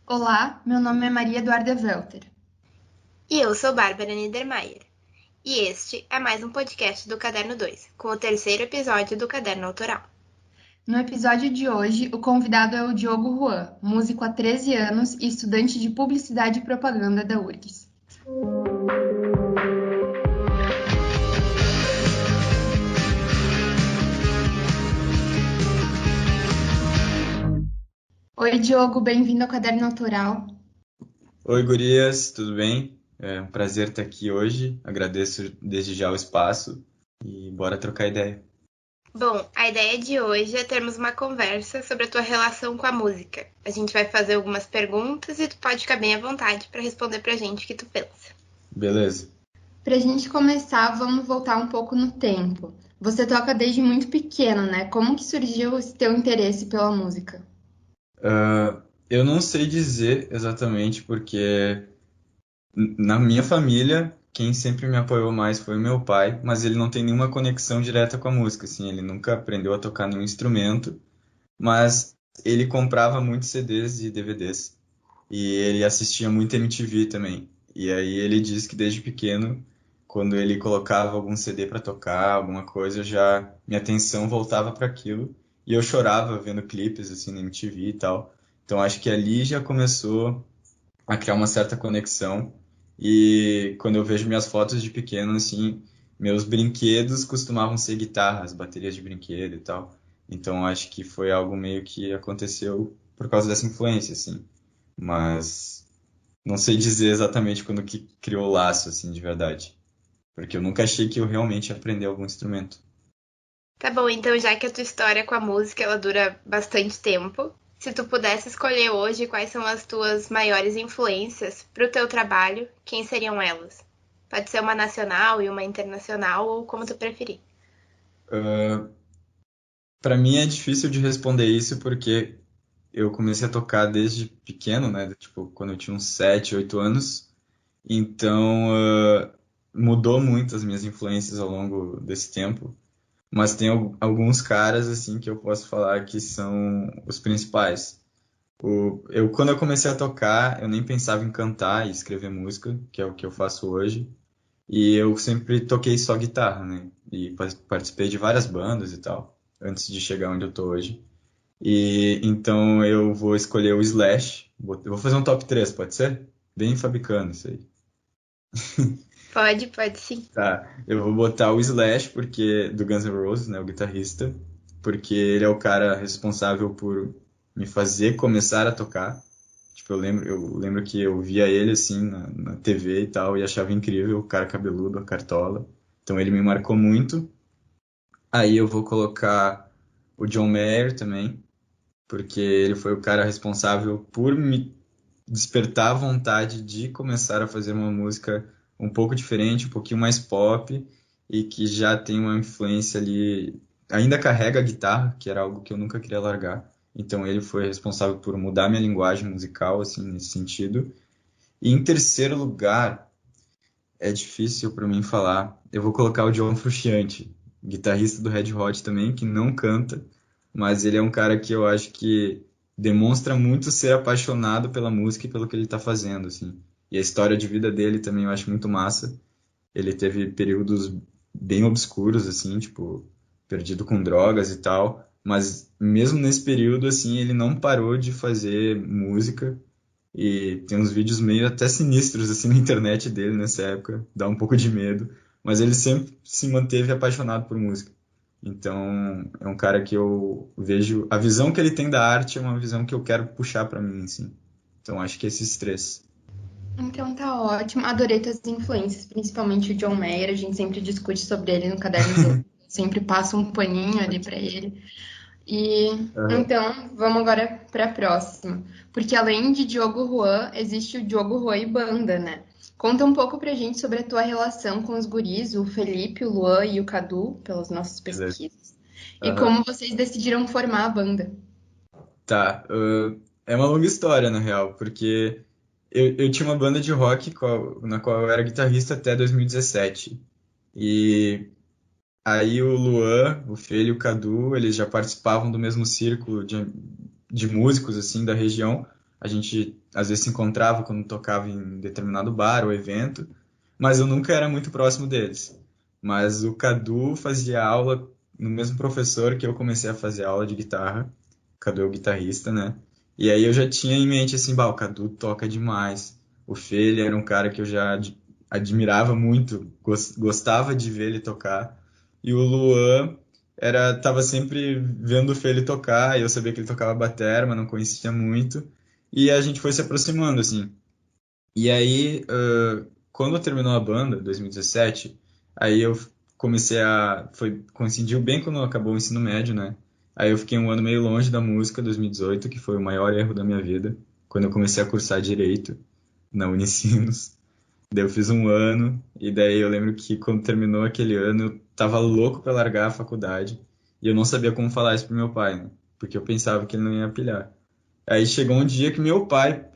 Olá, meu nome é Maria Eduarda Welter. E eu sou Bárbara Niedermayer. E este é mais um podcast do Caderno 2, com o terceiro episódio do Caderno Autoral. No episódio de hoje, o convidado é o Diogo Juan, músico há 13 anos e estudante de Publicidade e Propaganda da URGS. Oi, Diogo, bem-vindo ao Caderno Autoral. Oi, gurias, tudo bem? É um prazer estar aqui hoje. Agradeço desde já o espaço e bora trocar ideia. Bom, a ideia de hoje é termos uma conversa sobre a tua relação com a música. A gente vai fazer algumas perguntas e tu pode ficar bem à vontade para responder pra gente o que tu pensa. Beleza? Pra gente começar, vamos voltar um pouco no tempo. Você toca desde muito pequeno, né? Como que surgiu esse teu interesse pela música? Eu não sei dizer exatamente porque na minha família quem sempre me apoiou mais foi o meu pai, mas ele não tem nenhuma conexão direta com a música, assim, ele nunca aprendeu a tocar nenhum instrumento, mas ele comprava muitos CDs e DVDs. E ele assistia muito MTV também. E aí ele diz que desde pequeno, quando ele colocava algum CD para tocar, alguma coisa, já minha atenção voltava para aquilo. E eu chorava vendo clipes assim na MTV e tal. Então acho que ali já começou a criar uma certa conexão. E quando eu vejo minhas fotos de pequeno, assim, meus brinquedos costumavam ser guitarras, baterias de brinquedo e tal. Então acho que foi algo meio que aconteceu por causa dessa influência, assim. Mas não sei dizer exatamente quando que criou o laço, assim, de verdade. Porque eu nunca achei que eu realmente ia aprender algum instrumento. Tá bom, então já que a tua história com a música ela dura bastante tempo, se tu pudesse escolher hoje quais são as tuas maiores influências pro teu trabalho, quem seriam elas? Pode ser uma nacional e uma internacional, ou como tu preferir. Para mim é difícil de responder isso porque eu comecei a tocar desde pequeno, né? Tipo, quando eu tinha uns 7, 8 anos. Então, mudou muito as minhas influências ao longo desse tempo. Mas tem alguns caras, assim, que eu posso falar que são os principais. Quando eu comecei a tocar, eu nem pensava em cantar e escrever música, que é o que eu faço hoje. E eu sempre toquei só guitarra, né? E participei de várias bandas e tal, antes de chegar onde eu tô hoje. E então eu vou escolher o Slash. Eu vou fazer um top 3, pode ser? Bem fabricando isso aí. Pode sim. Tá, eu vou botar o Slash porque do Guns N' Roses, né, o guitarrista, porque ele é o cara responsável por me fazer começar a tocar. Tipo, eu lembro que eu via ele assim na TV e tal e achava incrível, o cara cabeludo, a cartola. Então ele me marcou muito. Aí eu vou colocar o John Mayer também, porque ele foi o cara responsável por me despertar a vontade de começar a fazer uma música um pouco diferente, um pouquinho mais pop e que já tem uma influência ali. Ainda carrega a guitarra, que era algo que eu nunca queria largar. Então ele foi responsável por mudar minha linguagem musical, assim, nesse sentido. E em terceiro lugar, é difícil para mim falar. Eu vou colocar o John Frusciante, guitarrista do Red Hot também, que não canta, mas ele é um cara que eu acho que demonstra muito ser apaixonado pela música e pelo que ele está fazendo, assim. E a história de vida dele também eu acho muito massa. Ele teve períodos bem obscuros, assim, tipo, perdido com drogas e tal, mas mesmo nesse período, assim, ele não parou de fazer música e tem uns vídeos meio até sinistros assim na internet dele nessa época, dá um pouco de medo, mas ele sempre se manteve apaixonado por música. Então, é um cara que eu vejo, a visão que ele tem da arte é uma visão que eu quero puxar pra mim, assim. Então, acho que esses três. Então tá ótimo, adorei tuas influências, principalmente o John Mayer, a gente sempre discute sobre ele no caderno, sempre passa um paninho ali pra ele. E Aham. então, vamos agora para a próxima. Porque além de Diogo Juan, existe o Diogo Juan e banda, né? Conta um pouco pra gente sobre a tua relação com os guris, o Felipe, o Luan e o Cadu, pelas nossas Beleza. pesquisas, e Aham. como vocês decidiram formar a banda. Tá. É uma longa história, na real, porque eu tinha uma banda de rock na qual eu era guitarrista até 2017. E aí o Luan, o Fê e o Cadu, eles já participavam do mesmo círculo de músicos, assim, da região. A gente, às vezes, se encontrava quando tocava em determinado bar ou evento, mas eu nunca era muito próximo deles. Mas o Cadu fazia aula no mesmo professor que eu comecei a fazer aula de guitarra. O Cadu é o guitarrista, né? E aí eu já tinha em mente, assim, bah, o Cadu toca demais. O Fê, ele era um cara que eu já admirava muito, gostava de ver ele tocar. E o Luan tava sempre vendo o Fê tocar, e eu sabia que ele tocava bateria, mas não conhecia muito. E a gente foi se aproximando, assim. E aí, quando terminou a banda, 2017, aí eu comecei coincidiu bem quando acabou o ensino médio, né? Aí eu fiquei um ano meio longe da música, 2018, que foi o maior erro da minha vida, quando eu comecei a cursar Direito na Unicinos. Daí eu fiz um ano, e daí eu lembro que quando terminou aquele ano, eu tava louco pra largar a faculdade, e eu não sabia como falar isso pro meu pai, né? Porque eu pensava que ele não ia pilhar. Aí chegou um dia que meu pai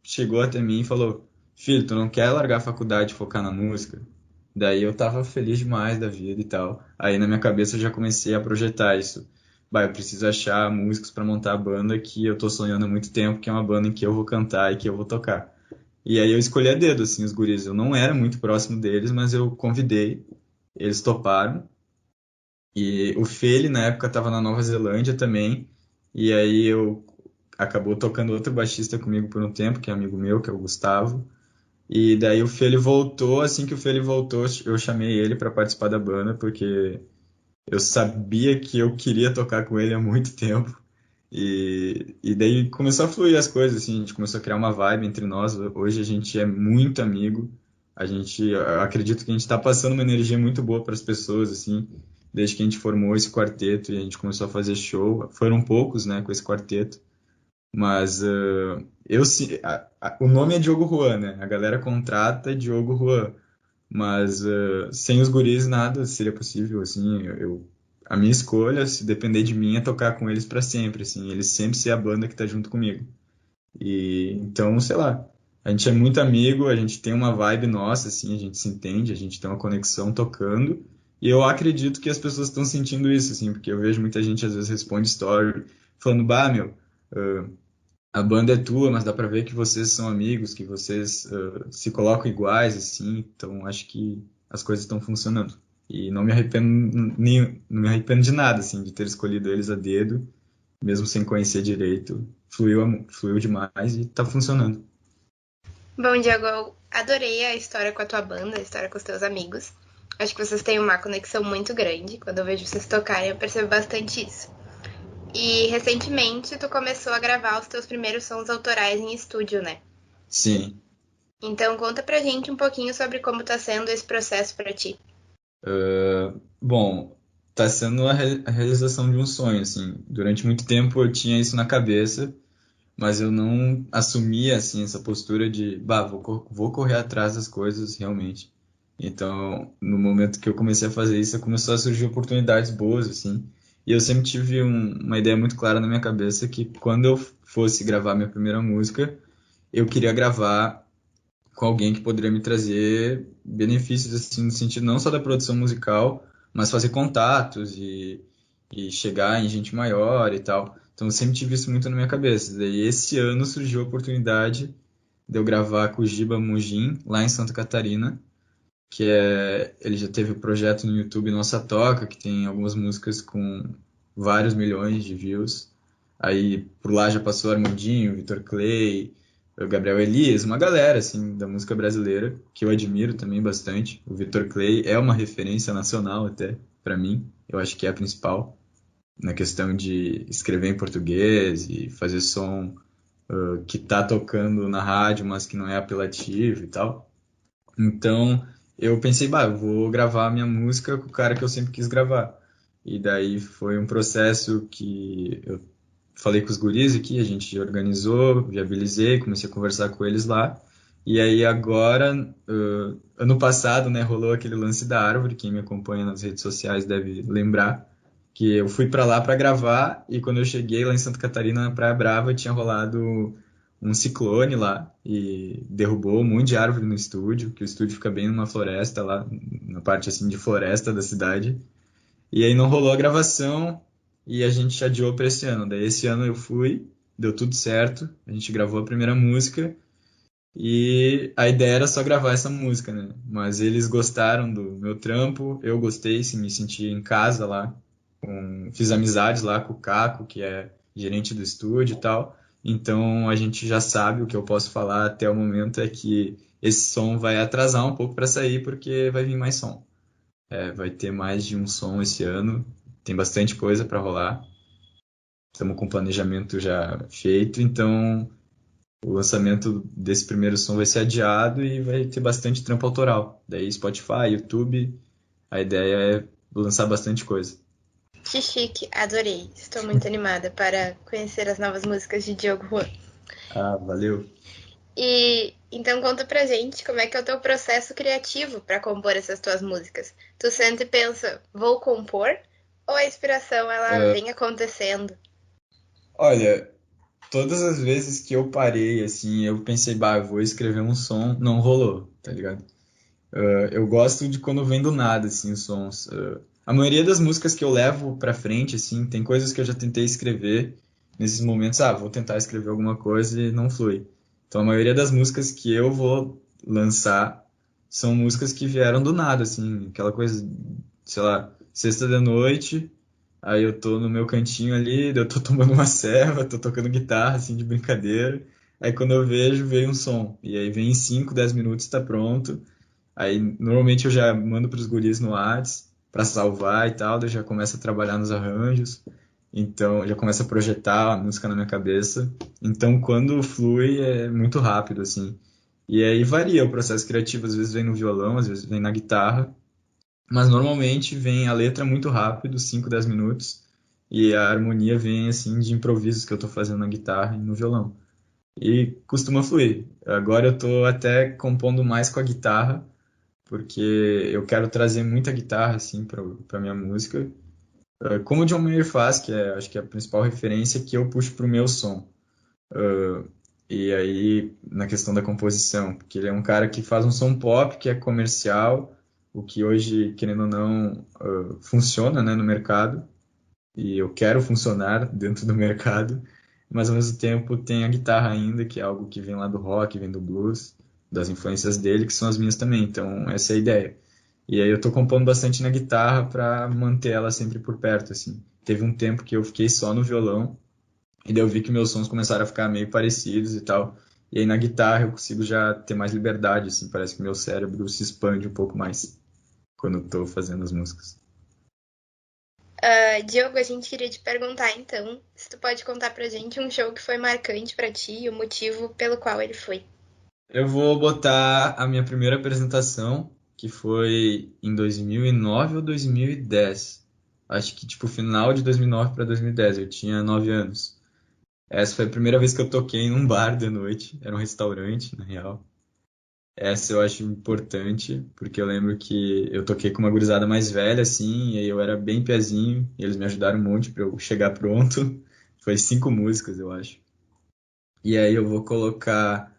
chegou até mim e falou: Filho, tu não quer largar a faculdade e focar na música? Daí eu tava feliz demais da vida e tal. Aí na minha cabeça eu já comecei a projetar isso. Bah, eu preciso achar músicos pra montar a banda que eu tô sonhando há muito tempo, que é uma banda em que eu vou cantar e que eu vou tocar. E aí eu escolhi a dedo, assim, os guris. Eu não era muito próximo deles, mas eu convidei, eles toparam. E o Feli, na época, estava na Nova Zelândia também. E aí eu acabou tocando outro baixista comigo por um tempo, que é amigo meu, que é o Gustavo. E daí o Feli voltou, assim que o Feli voltou, eu chamei ele para participar da banda, porque eu sabia que eu queria tocar com ele há muito tempo. E daí começou a fluir as coisas, assim, a gente começou a criar uma vibe entre nós. Hoje a gente é muito amigo. Eu acredito que a gente está passando uma energia muito boa para as pessoas, assim, desde que a gente formou esse quarteto e a gente começou a fazer show. Foram poucos, né, com esse quarteto. Mas o nome é Diogo Juan, né? A galera contrata Diogo Juan. Mas sem os guris nada seria possível, assim, a minha escolha, se depender de mim, é tocar com eles para sempre, assim, eles sempre ser a banda que tá junto comigo. E então, sei lá, a gente é muito amigo, a gente tem uma vibe nossa, assim, a gente se entende, a gente tem uma conexão tocando, e eu acredito que as pessoas estão sentindo isso, assim, porque eu vejo muita gente às vezes responde story falando, bah, meu, a banda é tua, mas dá pra ver que vocês são amigos, que vocês se colocam iguais, assim. Então acho que as coisas estão funcionando. E não me arrependo não me arrependo de nada, assim, de ter escolhido eles a dedo, mesmo sem conhecer direito. Fluiu demais e tá funcionando. Bom, Diego, eu adorei a história com a tua banda, a história com os teus amigos. Acho que vocês têm uma conexão muito grande. Quando eu vejo vocês tocarem, eu percebo bastante isso. E recentemente tu começou a gravar os teus primeiros sons autorais em estúdio, né? Sim. Então conta pra gente um pouquinho sobre como tá sendo esse processo pra ti. Bom, tá sendo a realização de um sonho, assim. Durante muito tempo eu tinha isso na cabeça, mas eu não assumia assim essa postura de, bah, vou correr atrás das coisas realmente. Então, no momento que eu comecei a fazer isso, começou a surgir oportunidades boas assim. E eu sempre tive uma ideia muito clara na minha cabeça que quando eu fosse gravar minha primeira música, eu queria gravar com alguém que poderia me trazer benefícios assim no sentido não só da produção musical, mas fazer contatos e chegar em gente maior e tal. Então eu sempre tive isso muito na minha cabeça. Daí esse ano surgiu a oportunidade de eu gravar com o Giba Mugin, lá em Santa Catarina, ele já teve o projeto no YouTube Nossa Toca, que tem algumas músicas com vários milhões de views. Aí por lá já passou Armandinho, Vitor Clay, o Gabriel Elias, uma galera assim da música brasileira que eu admiro também bastante. O Vitor Clay é uma referência nacional até para mim. Eu acho que é a principal na questão de escrever em português e fazer som que tá tocando na rádio, mas que não é apelativo e tal. Então, eu pensei, bah, eu vou gravar minha música com o cara que eu sempre quis gravar. E daí foi um processo que eu falei com os guris aqui, a gente organizou, viabilizei, comecei a conversar com eles lá. E aí agora, ano passado, né, rolou aquele lance da árvore, quem me acompanha nas redes sociais deve lembrar, que eu fui para lá para gravar e quando eu cheguei lá em Santa Catarina, na Praia Brava, tinha rolado um ciclone lá e derrubou um monte de árvore no estúdio, que o estúdio fica bem numa floresta lá, na parte assim de floresta da cidade. E aí não rolou a gravação e a gente adiou para esse ano. Daí esse ano eu fui, deu tudo certo, a gente gravou a primeira música e a ideia era só gravar essa música, né? Mas eles gostaram do meu trampo, eu gostei, me senti em casa lá, fiz amizades lá com o Caco, que é gerente do estúdio e tal. Então a gente já sabe o que eu posso falar até o momento é que esse som vai atrasar um pouco para sair porque vai vir mais som. Vai ter mais de um som esse ano, tem bastante coisa para rolar. Estamos com o planejamento já feito, então o lançamento desse primeiro som vai ser adiado e vai ter bastante trampo autoral. Daí Spotify, YouTube, a ideia é lançar bastante coisa. Que chique, adorei. Estou muito animada para conhecer as novas músicas de Diogo Juan. Ah, valeu. E então conta pra gente como é que é o teu processo criativo para compor essas tuas músicas. Tu sente e pensa, vou compor? Ou a inspiração ela vem acontecendo? Olha, todas as vezes que eu parei, assim, eu pensei, bah, eu vou escrever um som, não rolou, tá ligado? Eu gosto de quando vem do nada, assim, os sons. A maioria das músicas que eu levo pra frente, assim, tem coisas que eu já tentei escrever nesses momentos, vou tentar escrever alguma coisa e não flui. Então, a maioria das músicas que eu vou lançar são músicas que vieram do nada, assim, aquela coisa, sei lá, sexta de noite, aí eu tô no meu cantinho ali, eu tô tomando uma ceva, tô tocando guitarra, assim, de brincadeira. Aí quando eu vejo, veio um som. E aí vem em 5, 10 minutos, tá pronto. Aí, normalmente eu já mando para os guris no Whats para salvar e tal, daí eu já começo a trabalhar nos arranjos, então já começo a projetar a música na minha cabeça. Então, quando flui, é muito rápido, assim. E aí varia o processo criativo, às vezes vem no violão, às vezes vem na guitarra, mas normalmente vem a letra muito rápido, 5, 10 minutos, e a harmonia vem, assim, de improvisos que eu estou fazendo na guitarra e no violão. E costuma fluir. Agora eu estou até compondo mais com a guitarra, porque eu quero trazer muita guitarra assim para minha música, como o John Mayer faz, que é acho que é a principal referência que eu puxo para o meu som. E aí na questão da composição, porque ele é um cara que faz um som pop que é comercial, o que hoje, querendo ou não, funciona, né, no mercado, e eu quero funcionar dentro do mercado, mas ao mesmo tempo tem a guitarra ainda, que é algo que vem lá do rock, vem do blues, das influências dele, que são as minhas também. Então, essa é a ideia. E aí eu tô compondo bastante na guitarra para manter ela sempre por perto, assim. Teve um tempo que eu fiquei só no violão, e daí eu vi que meus sons começaram a ficar meio parecidos e tal. E aí na guitarra eu consigo já ter mais liberdade, assim, parece que meu cérebro se expande um pouco mais quando eu tô fazendo as músicas. Diogo, a gente queria te perguntar então, se tu pode contar pra gente um show que foi marcante pra ti e o motivo pelo qual ele foi. Eu vou botar a minha primeira apresentação, que foi em 2009 ou 2010. Acho que, tipo, final de 2009 para 2010. Eu tinha 9 anos. Essa foi a primeira vez que eu toquei num bar de noite. Era um restaurante, na real. Essa eu acho importante, porque eu lembro que eu toquei com uma gurizada mais velha, assim, e aí eu era bem pezinho, e eles me ajudaram um monte para eu chegar pronto. Foi 5 músicas, eu acho. E aí eu vou colocar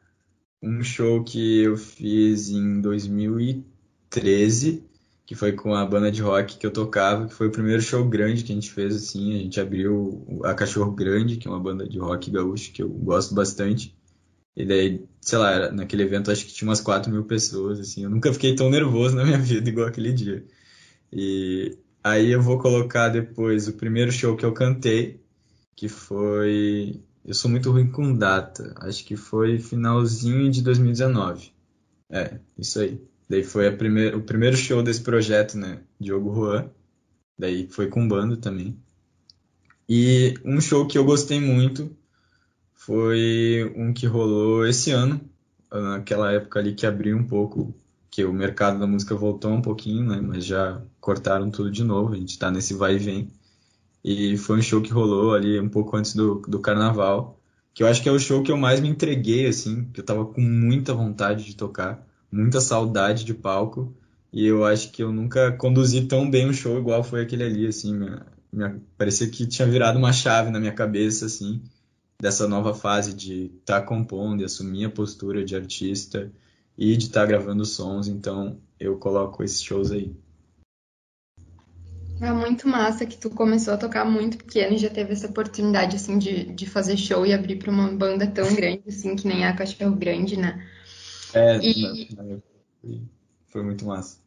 um show que eu fiz em 2013, que foi com a banda de rock que eu tocava, que foi o primeiro show grande que a gente fez, assim, a gente abriu a Cachorro Grande, que é uma banda de rock gaúcho que eu gosto bastante, e daí, sei lá, naquele evento acho que tinha umas 4.000 pessoas, assim, eu nunca fiquei tão nervoso na minha vida igual aquele dia. E aí eu vou colocar depois o primeiro show que eu cantei, que foi. Eu sou muito ruim com data. Acho que foi finalzinho de 2019. Isso aí. Daí foi o primeiro show desse projeto, né? Diogo Juan. Daí foi com banda também. E um show que eu gostei muito foi um que rolou esse ano, naquela época ali que abriu um pouco, porque o mercado da música voltou um pouquinho, né? Mas já cortaram tudo de novo, a gente tá nesse vai e vem. E foi um show que rolou ali um pouco antes do carnaval, que eu acho que é o show que eu mais me entreguei, assim, que eu tava com muita vontade de tocar, muita saudade de palco, e eu acho que eu nunca conduzi tão bem um show igual foi aquele ali, assim, parecia que tinha virado uma chave na minha cabeça, assim, dessa nova fase de estar compondo e assumir a postura de artista e de estar gravando sons, então eu coloco esses shows aí. É muito massa que tu começou a tocar muito pequeno e já teve essa oportunidade, assim, de fazer show e abrir pra uma banda tão grande, assim, que nem a Cachorro Grande, né? É, E, na época foi muito massa.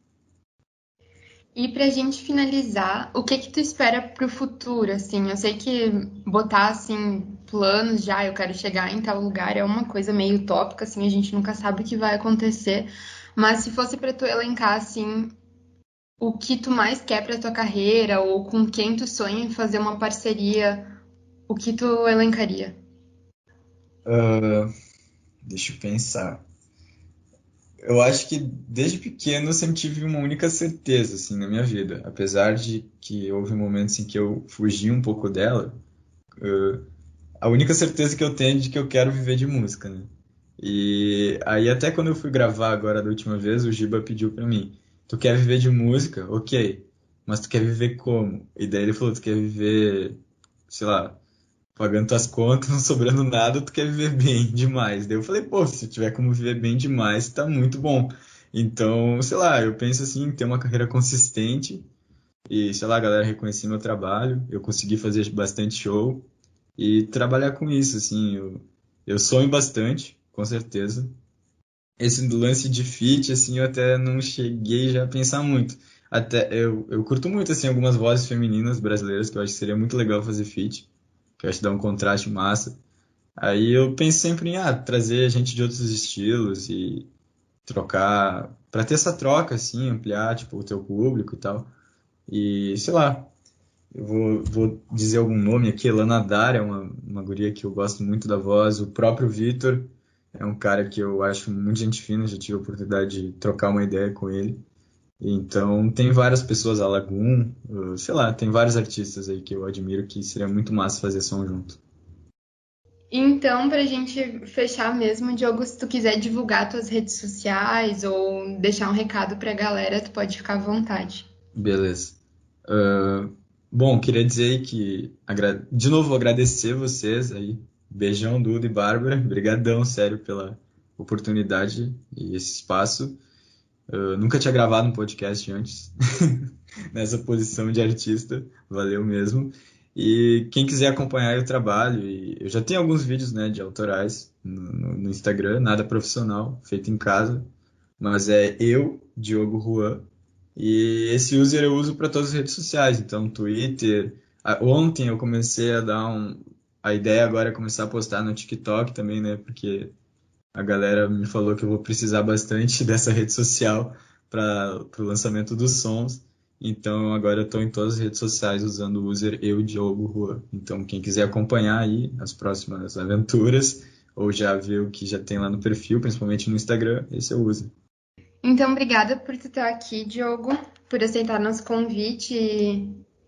e pra gente finalizar, o que que tu espera pro futuro, assim? Eu sei que botar, assim, planos já, eu quero chegar em tal lugar, é uma coisa meio utópica, assim, a gente nunca sabe o que vai acontecer. Mas se fosse pra tu elencar, assim, o que tu mais quer pra tua carreira ou com quem tu sonha em fazer uma parceria, o que tu elencaria? Ah, deixa eu pensar. Eu acho que desde pequeno eu sempre tive uma única certeza, assim, na minha vida. Apesar de que houve momentos em que eu fugi um pouco dela, a única certeza que eu tenho é de que eu quero viver de música, né? E aí até quando eu fui gravar agora da última vez, o Giba pediu pra mim, tu quer viver de música? Ok. Mas tu quer viver como? E daí ele falou, tu quer viver, sei lá, pagando tuas contas, não sobrando nada, tu quer viver bem demais. Daí eu falei, pô, se tiver como viver bem demais, tá muito bom. Então, sei lá, eu penso assim, em ter uma carreira consistente e, sei lá, a galera reconhecer meu trabalho, eu consegui fazer bastante show e trabalhar com isso, assim, eu sonho bastante, com certeza. Esse do lance de feat, assim, eu até não cheguei já a pensar muito. Até eu curto muito, assim, algumas vozes femininas brasileiras, que eu acho que seria muito legal fazer feat, que eu acho que dá um contraste massa. Aí eu penso sempre em trazer gente de outros estilos e trocar, para ter essa troca, assim, ampliar, tipo, o teu público e tal. E, sei lá, eu vou dizer algum nome aqui, Elana Dar é uma guria que eu gosto muito da voz, o próprio Vitor é um cara que eu acho muito gente fina, já tive a oportunidade de trocar uma ideia com ele. Então, tem várias pessoas, a Lagoon, sei lá, tem vários artistas aí que eu admiro que seria muito massa fazer som junto. Então, pra gente fechar mesmo, Diogo, se tu quiser divulgar tuas redes sociais ou deixar um recado pra galera, tu pode ficar à vontade. Beleza. Ah, bom, queria dizer aí que, de novo, agradecer vocês aí. Beijão, Duda e Bárbara. Brigadão, sério, pela oportunidade e esse espaço. Nunca tinha gravado um podcast antes, nessa posição de artista. Valeu mesmo. E quem quiser acompanhar o trabalho, eu já tenho alguns vídeos, né, de autorais no Instagram, nada profissional, feito em casa, mas é eu, Diogo Juan, e esse user eu uso para todas as redes sociais, então Twitter. Ontem eu comecei a dar a ideia agora é começar a postar no TikTok também, né, porque a galera me falou que eu vou precisar bastante dessa rede social para o lançamento dos sons. Então agora eu estou em todas as redes sociais usando o user eu, Diogo Juan. Então quem quiser acompanhar aí as próximas aventuras ou já ver o que já tem lá no perfil, principalmente no Instagram, esse eu uso. Então, obrigada por tu estar aqui, Diogo, por aceitar nosso convite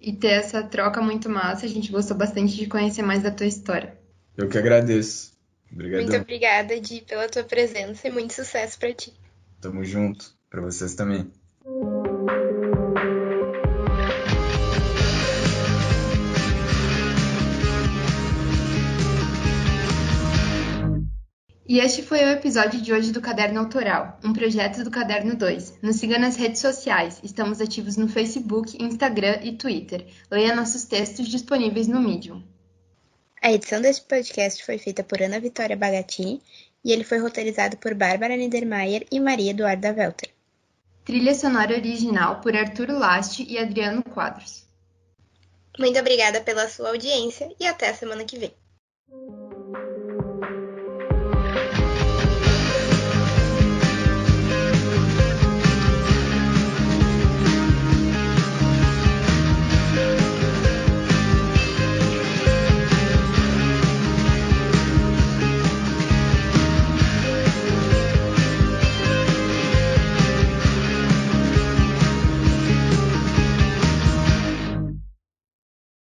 e ter essa troca muito massa. A gente gostou bastante de conhecer mais da tua história. Eu que agradeço. Muito Obrigadão. obrigada, Di, pela tua presença e muito sucesso pra ti. Tamo junto. Para vocês também. E este foi o episódio de hoje do Caderno Autoral, um projeto do Caderno 2. Nos siga nas redes sociais, estamos ativos no Facebook, Instagram e Twitter. Leia nossos textos disponíveis no Medium. A edição deste podcast foi feita por Ana Vitória Bagatini e ele foi roteirizado por Bárbara Niedermayer e Maria Eduarda Welter. Trilha sonora original por Arturo Lasti e Adriano Quadros. Muito obrigada pela sua audiência e até a semana que vem.